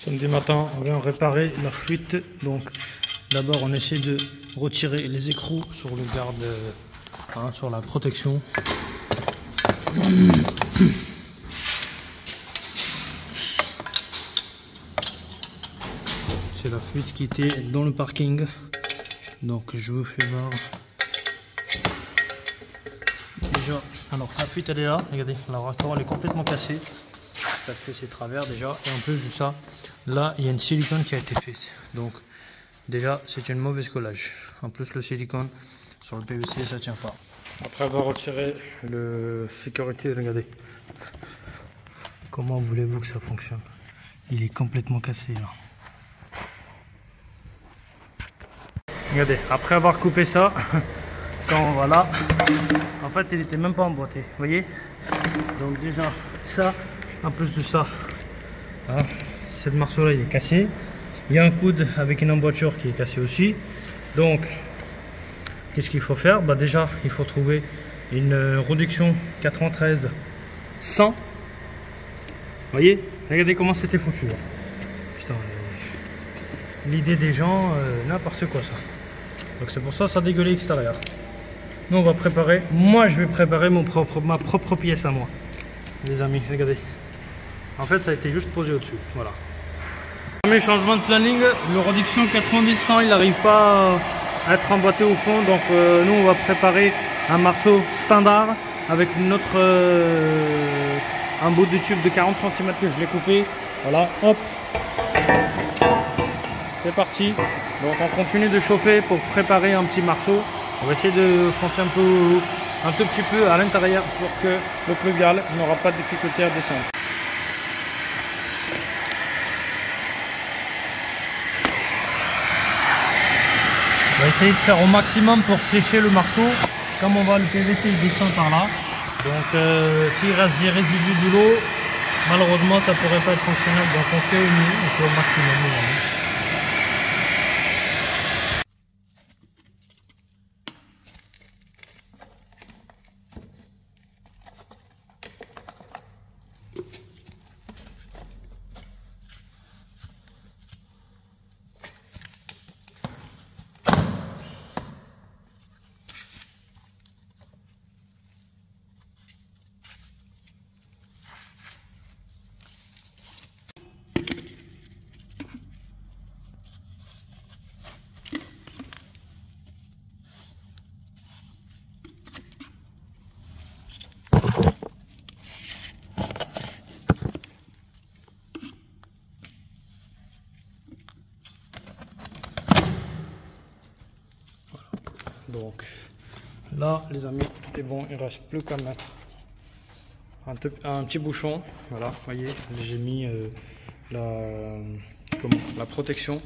Samedi matin, on vient réparer la fuite. Donc d'abord on essaie de retirer les écrous sur le garde, sur la protection. C'est la fuite qui était dans le parking. Donc je vous fais voir. Déjà, alors la fuite elle est là, regardez, la raccord elle est complètement cassée. Parce que c'est travers déjà, et en plus de ça, là il y a une silicone qui a été faite. Donc déjà c'est une mauvaise collage. En plus le silicone sur le PVC ça tient pas. Après avoir retiré le sécurité, regardez. Comment voulez-vous que ça fonctionne? Il est complètement cassé là. Regardez, après avoir coupé ça, quand voilà, en fait il était même pas emboîté, vous voyez. Donc déjà ça. En plus de ça, hein, cette morceau là il est cassé. Il y a un coude avec une emboîture qui est cassée aussi. Donc qu'est-ce qu'il faut faire? Bah déjà il faut trouver une réduction 93 100. Vous voyez, regardez comment c'était foutu là. Putain, l'idée des gens, n'importe quoi ça. Donc c'est pour ça ça dégueulait l'extérieur. Nous on va préparer, moi je vais préparer ma propre pièce à moi. Les amis, regardez. En fait, ça a été juste posé au-dessus. Voilà. Premier changement de planning, le réduction 90-100, il n'arrive pas à être emboîté au fond. Donc, nous, on va préparer un marceau standard avec une autre, un bout de tube de 40 cm que je l'ai coupé. Voilà, hop. C'est parti. Donc, on continue de chauffer pour préparer un petit marceau. On va essayer de foncer un tout petit peu à l'intérieur pour que le pluvial n'aura pas de difficulté à descendre. On va essayer de faire au maximum pour sécher le marceau. Comme on voit le PVC il descend par là. Donc s'il reste des résidus de l'eau, malheureusement ça pourrait pas être fonctionnel. Donc on fait au mieux, on fait au maximum. Donc là les amis, tout est bon, il ne reste plus qu'à mettre un petit bouchon. Voilà, vous voyez, j'ai mis la protection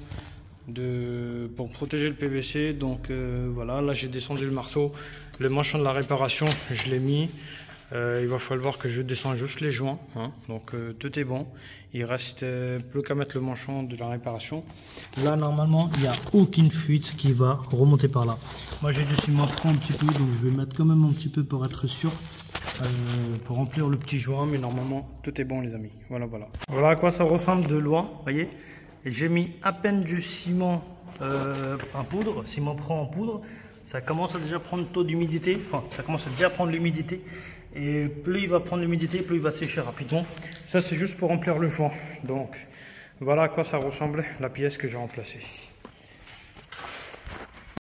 pour protéger le PVC. Donc voilà, là j'ai descendu le marceau, le manchon de la réparation je l'ai mis. Il va falloir que je descende juste les joints, hein. Donc tout est bon, il reste plus qu'à mettre le manchon de la réparation. Là normalement il n'y a aucune fuite qui va remonter par là. Moi j'ai du ciment froid un petit peu, donc je vais mettre quand même un petit peu pour être sûr, pour remplir le petit joint, mais normalement tout est bon les amis. Voilà à quoi ça ressemble de loin, vous voyez. J'ai mis à peine du ciment en poudre, ciment franc en poudre. Ça commence à déjà prendre le taux d'humidité, enfin ça commence à déjà prendre l'humidité. Et plus il va prendre l'humidité, plus il va sécher rapidement. Ça c'est juste pour remplir le joint. Donc voilà à quoi ça ressemble la pièce que j'ai remplacée.